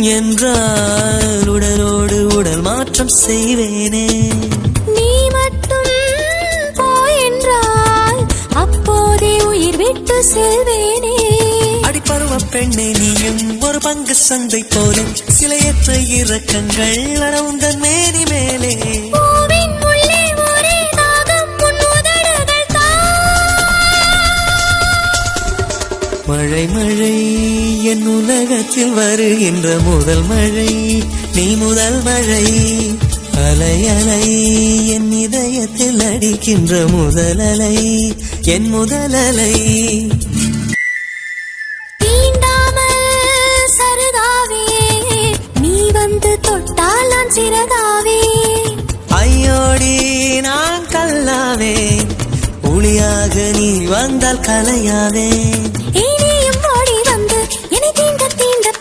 என்றால் உடலோடு உடல் மாற்றம் செய்வேனே. நீ மட்டும் போ என்றால் அப்போதே உயிர் விட்டு செல்வேனே. அடிப்பருவ பெண்ணே நீயும் ஒரு பங்கு சந்தை போலே சிலையற்ற இறக்கங்கள் உந்தன் மேனி மேலே. மழை மழை என் உலகத்தில் வருகின்ற முதல் மழை நீ முதல் மழை. அலை அலை என் இதயத்தில் அடிக்கின்ற முதல் அலை என் முதல் அலை. தீண்டாமல் சருகாவே நீ வந்து தொட்டால் நான் சிறகாவே. ஐயோடி நான் கல்லாவே ஒளியாக நீ வந்தால் கலையாவே.